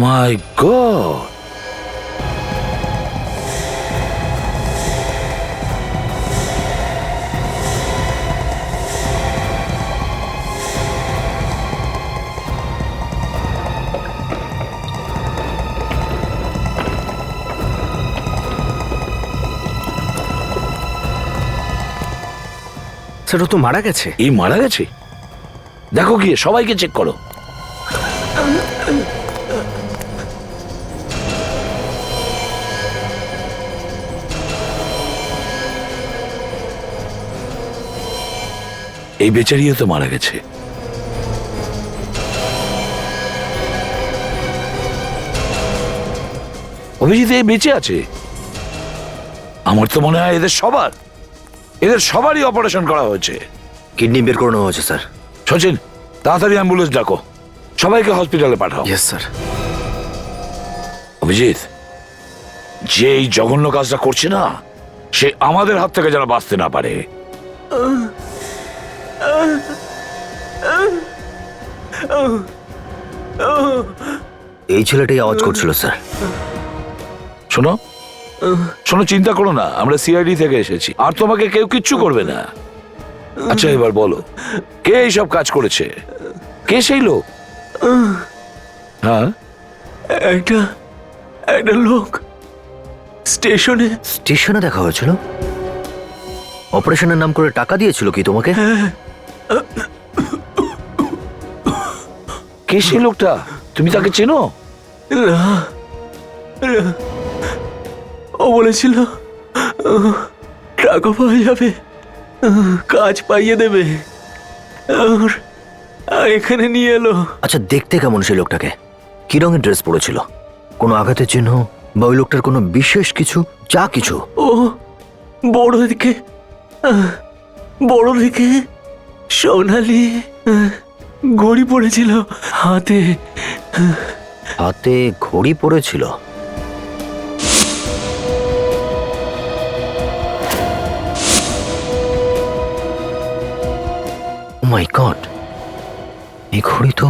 মাই গড, স্যার ও তো মারা গেছে। এই মারা গেছে? দেখো গিয়ে, সবাইকে চেক করো। এই বেচারিও তো মারা গেছে। অভিজিৎ এই বেঁচে আছে? আমার তো মনে হয় এদের সবারই অপারেশন করা হয়েছে। কিডনি বের করানো হয়েছে স্যার। সচিন, তাড়াতাড়ি অ্যাম্বুলেন্স ডাকো, সবাইকে হসপিটালে পাঠাও। Yes sir. অভিজিৎ, যে এই জঘন্য কাজটা করছে না, সে আমাদের হাত থেকে যেন বাঁচতে না পারে। এই ছেলেটাই আওয়াজ করছিল স্যার। শোনো শোনো, চিন্তা করো না, আমরা সিআইডি থেকে এসেছি, আর তোমাকে কেউ কিচ্ছু করবে না। আচ্ছা এবার বলো, কে এইসব কাজ করেছে? কে সেই লোক? হ্যাঁ, একটা লোক স্টেশনে দেখা হয়েছিল। অপারেশনের নাম করে টাকা দিয়েছিল কি তোমাকে? কে সেই লোকটা? তুমি তাকে চেনো? ও বলেছিল টাকা পাওয়া যাবে, কাজ পাইয়ে দেবে, আর এখানে নিয়ে এলো। আচ্ছা, দেখতে কেমন সেই লোকটাকে? কি রঙের ড্রেস পরেছিল? কোনো আঘাতের চিহ্ন বা ওই লোকটার কোনো বিশেষ কিছু, যা কিছু? ও বড় দিকে বড় দেখে সোনালি ঘড়ি পড়েছিল হাতে। হাতে ঘড়ি পড়েছিল? মাই গড, এই ঘড়ি তো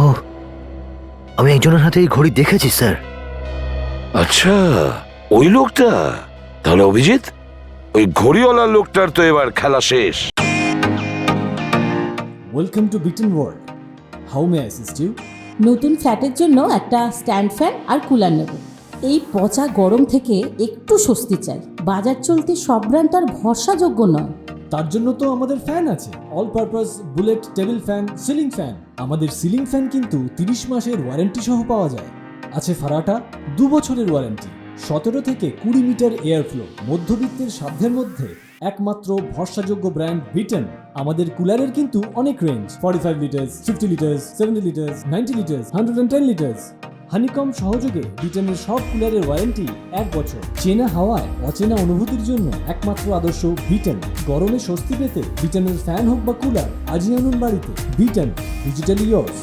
আমি একজনের হাতে এই ঘড়ি দেখেছি স্যার। আচ্ছা, ওই লোকটা। তাহলে অভিজিৎ, ওই ঘড়িওয়ালা লোকটার তো এবার খেলা শেষ। ওয়েলকাম টু বিটন world. How may assist you? নতুন ফ্ল্যাটের জন্য একটা স্ট্যান্ড ফ্যান আর কুলার নেব। এই পচা গরম থেকে একটু স্বস্তি চাই। বাজার চলতে সব ব্র্যান্ড আর ভরসাযোগ্য নয়। তার জন্য তো আমাদের ফ্যান আছে, all purpose bullet table fan, ceiling fan. আমাদের সিলিং ফ্যান কিন্তু 30 মাসের ওয়ারেন্টি সহ পাওয়া যায়। আছে ফারাটা 2 বছরের ওয়ারেন্টি, 17 থেকে 20 মিটার এয়ার ফ্লো, মধ্যবিত্তের সাধ্যের মধ্যে একমাত্র ভরসাযোগ্য ব্র্যান্ড বিটন। আমাদের কুলারের কিন্তু অনেক range, 45 litres, 50 litres, 70 litres, 90 litres, 110 litres. Honeycomb সহযোগে বিটনের সব কুলারের ওয়ারেন্টি 1 বছর। চেনা হাওয়ায় অচেনা অনুভূতির জন্য একমাত্র আদর্শ বিটন। গরমে স্বস্তি পেতে বিটনের ফ্যান হোক বা কুলার, আজই আনুন বাড়িতে। Vuitton, digitally yours.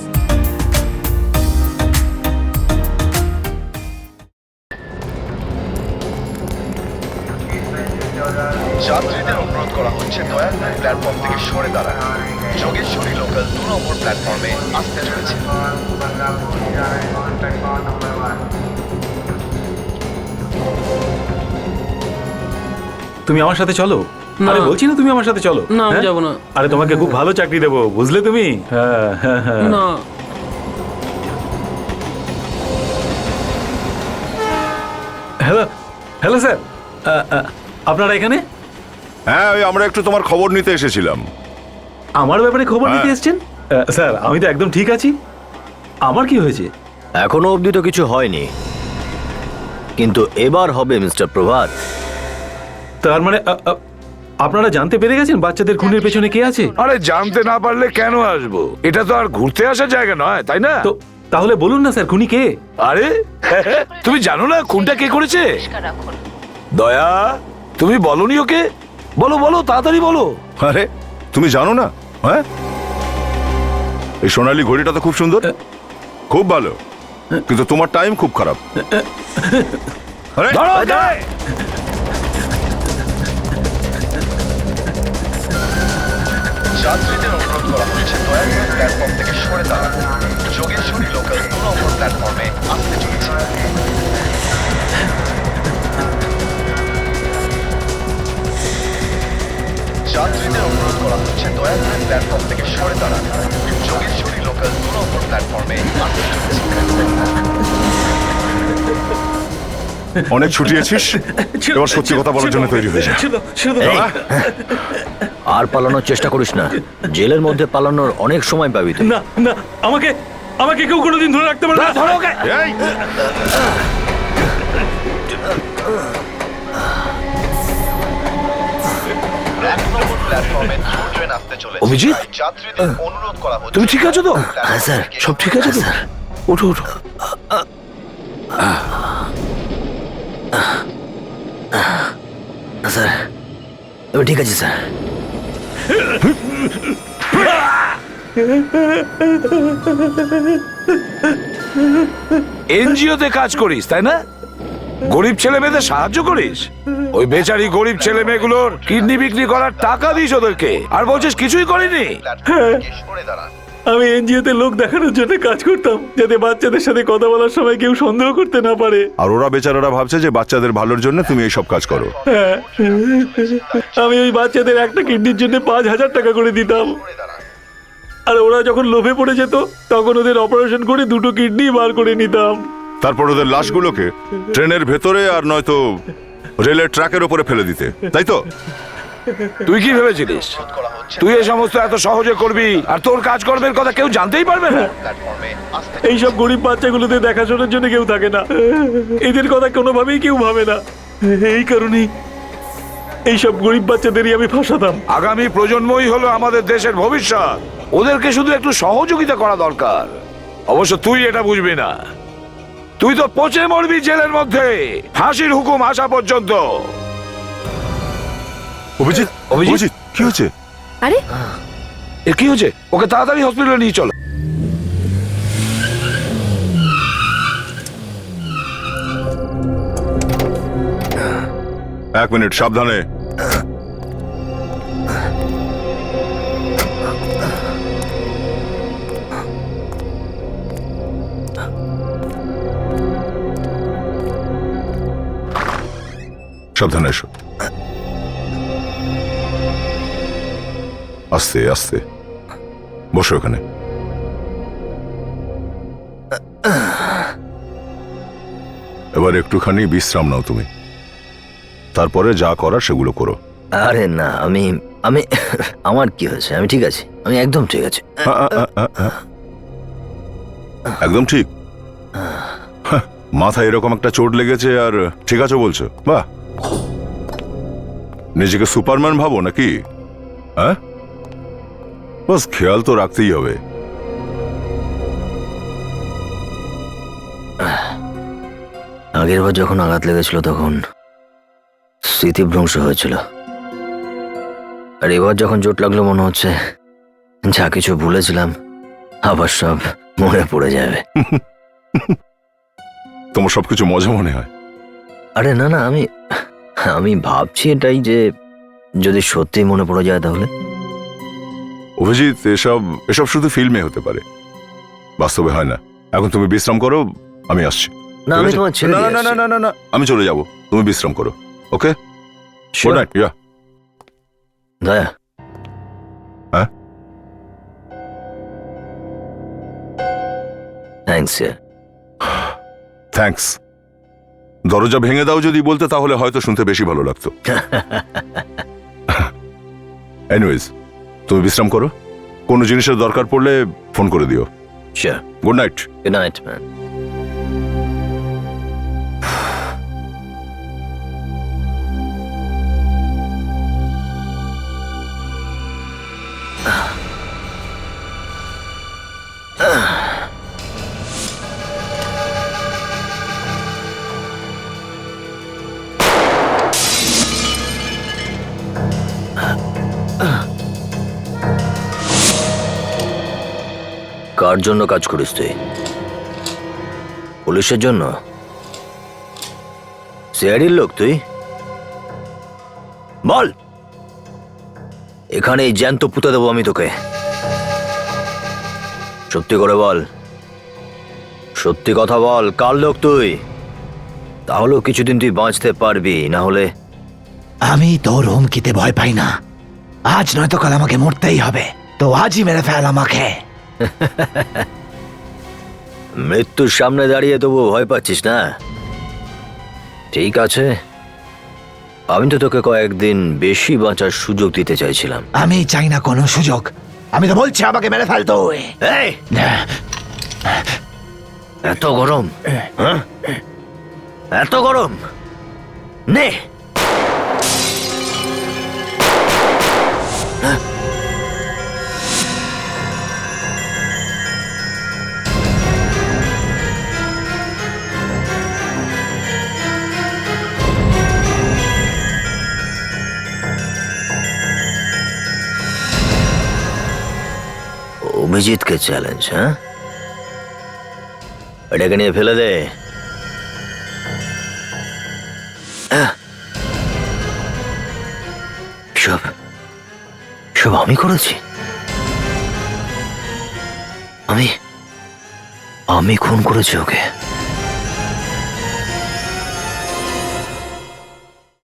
যাত্রীদের অনুরোধ করা হচ্ছে দয়া করে প্ল্যাটফর্ম থেকে সরে দাঁড়ান। যোগেশ্বরী লোকাল 2 নম্বর প্ল্যাটফর্মে আসতে চলেছে। তুমি আমার সাথে চলো। আরে বলছি না, তুমি আমার সাথে চলো। না, আমি হ্যাঁ? যাবো না। আরে তোমাকে খুব ভালো চাকরি দেবো, বুঝলে তুমি? হ্যাঁ হ্যাঁ হ্যাঁ। না, হ্যালো হ্যালো স্যার, আপনারা এখানে? হ্যাঁ, ওই আমরা একটু তোমার খবর নিতে এসেছিলাম। আমার ব্যাপারে খবর নিতে এসেছেন? স্যার, আমি তো একদম ঠিক আছি। আমার কি হয়েছে? এখনো অবধি তো কিছু হয়নি, কিন্তু এবার হবে মিস্টার প্রভাত। তার মানে আপনারা জানতে পেরে গেছেন বাচ্চাদের খুনের পেছনে কে আছে? আরে জানতে না পারলে কেন আসবো? এটা তো আর ঘুরতে আসার জায়গা নয়, তাই না? তো তাহলে বলুন না স্যার, খুনি কে? আরে তুমি জানো না খুনটা কে করেছে? পরিষ্কার রাখুন। দয়া, তুমি বলনি ওকে? বলো বলো, তাড়াতাড়ি বলো। আরে তুমি জানো না? হ্যাঁ, এই সোনালী ঘড়িটা তো খুব সুন্দর, খুব ভালো, কিন্তু তোমার টাইম খুব খারাপ। আরে ধরো ওকে! যাত্রীদের অনুরোধ করা হচ্ছে দয়া করে প্ল্যাটফর্ম থেকে সরে দাঁড়ান। যোগেশ্বরী লোকাল 2 নম্বর প্ল্যাটফর্মে আসতে চলেছে। যাত্রীদের অনুরোধ করা হচ্ছে দয়া করে প্ল্যাটফর্ম থেকে সরে দাঁড়ান। যোগেশ্বরী লোকাল 2 নম্বর প্ল্যাটফর্মে আসতে চলেছে। অনেক ছুটিয়েছিস, এবার সত্যি কথা বলার জন্য তৈরি হয়ে যা। এই, আর পালানোর চেষ্টা করিস না, জেলের মধ্যে পালানোর অনেক সময় পাবি তুই। না না, আমাকে আমাকে কেউ কোনোদিন ধরে রাখতে পারবে না। ধরো ওকে! এই, প্ল্যাটফর্মে থ্রু ট্রেন আসতে চলেছে। অভিজিৎ? যাত্রীদের অনুরোধ করা হচ্ছে তুমি ঠিক আছো তো? হ্যাঁ স্যার, সব ঠিক আছে তো? ওঠো ওঠো। স্যার আমি ঠিক আছে স্যার। এনজিওতে কাজ করিস, তাই না? গরিব ছেলে মেয়েদের সাহায্য করিস। ওই বেচারি গরিব ছেলে মেয়েগুলোর কিডনি বিক্রি করার টাকা দিস ওদেরকে, আর বলছিস কিছুই করিনি। প্ল্যাটফর্ম থেকে সরে দাঁড়ান। আমি এনজিওতে লোক দেখানোর জন্য কাজ করতাম, যাতে বাচ্চাদের সাথে কথা বলার সময় কেউ সন্দেহ করতে না পারে। আর ওরা বেচারারা ভাবছে যে বাচ্চাদের ভালোর জন্য তুমি এইসব কাজ করো। হ্যাঁ, আমি ওই বাচ্চাদের একটা কিডনির জন্য 5,000 টাকা করে দিতাম, আর ওরা যখন লোভে পড়ে যেত তখন ওদের অপারেশন করে 2টো কিডনি বার করে নিতাম। তারপর ওদের লাশগুলোকে ট্রেনের ভেতরে আর নয়তো রেলের ট্র্যাকের উপরে ফেলে দিতে, তাই তো? তুই কি ভেবেছিলিস তুই এই সমস্ত এত সহজে করবি আর তোর কাজকর্মের কথা কেউ জানতেই পারবে না? এইসব গরিব বাচ্চাগুলোতে দেখাশোনার জন্য কেউ থাকে না, এদের কথা কোনোভাবেই কেউ ভাবে না। এই কারণেই এইসব গরিব বাচ্চাদেরই আমি ফাঁসাতাম। আগামী প্রজন্মই হলো আমাদের দেশের ভবিষ্যৎ, ওদেরকে শুধু একটু সহযোগিতা করা দরকার। অবশ্য তুই এটা বুঝবি না, তুই তো পচে মরবি জেলের মধ্যে ফাঁসির হুকুম আসা পর্যন্ত। অভিজিৎ, অভিজিৎ কি হয়েছে? আরে এর কি হয়েছে? ওকে তাড়াতাড়ি হসপিটালে নিয়ে চলো। এক মিনিট, সাবধানে। সাবধানে এসো। আস্তে আস্তে বসো এখানে। এবার একটুখানি বিশ্রাম নাও তুমি, তারপরে যা করার সেগুলো করো। আরে না, আমি আমি আমার কি হয়েছে? আমি ঠিক আছি, আমি একদম ঠিক আছি। একদম ঠিক? মাথায় এরকম একটা চোট লেগেছে আর ঠিক আছে বলছো? বাহ, নিজেকে সুপারম্যান ভাবো নাকি? হ্যাঁ, বাস খেয়াল তো রাখতেই হবে। আগের বার যখন আঘাত লেগেছিল তখন স্মৃতিভ্রংশ হয়েছিল, আর এবার যখন চোট লাগলো মনে হচ্ছে যা কিছু ভুলেছিলাম আবার সব মনে পড়ে যাবে। তোমার সবকিছু মজা মনে হয়? আরে না না, আমি আমি ভাবছি এটাই যে যদি সত্যি মনে পড়ে যায় তাহলে। অভিজিৎ, এসব এসব শুধু ফিল্মে হতে পারে, বাস্তবে হয় না। এখন তুমি বিশ্রাম করো, আমি আসছি। না, আমি তোমার ছেড়ে দিয়ে না না না না না, আমি চলে যাব, তুমি বিশ্রাম করো। ওকে, গুড নাইট। ইয়া দয়া। হ্যাঁ, থ্যাঙ্কস। থ্যাঙ্কস। দরজা ভেঙে দাও যদি বলতে তাহলে হয়তো শুনতে বেশি ভালো লাগতো। এনিওয়েজ, তুমি বিশ্রাম করো, কোনো জিনিসের দরকার পড়লে ফোন করে দিও। Sure. Good night. Good night man. কার জন্য কাজ করিস তুই? পুলিশের জন্য? সিআইডির লোক তুই? বল, এখানে জ্যান্ত পুঁতে দেবো আমি তোকে। সত্যি করে বল, সত্যি কথা বল, কার লোক তুই? তাহলেও কিছুদিন তুই বাঁচতে পারবি, না হলে। আমি তোর হুমকিতে ভয় পাই না। আজ নয়তো কাল আমাকে মরতেই হবে, তো আজই মেরে ফেল আমাকে। মৃত্যুর সামনে দাঁড়িয়ে তবু ভয় পাচ্ছিস না? ঠিক আছে, আমি তো তোকে কয়েকদিন বেশি বাঁচার সুযোগ দিতে চাইছিলাম। আমি চাই না কোনো সুযোগ, আমি তো বলছি আমাকে মেরে ফেল তুই। এত গরম? হ্যাঁ, এত গরম? নে। অভিজিৎকে চ্যালেঞ্জ? হ্যাঁ, এটাকে নিয়ে ফেলে দে। সব সব আমি করেছি। আমি খুন করেছি ওকে।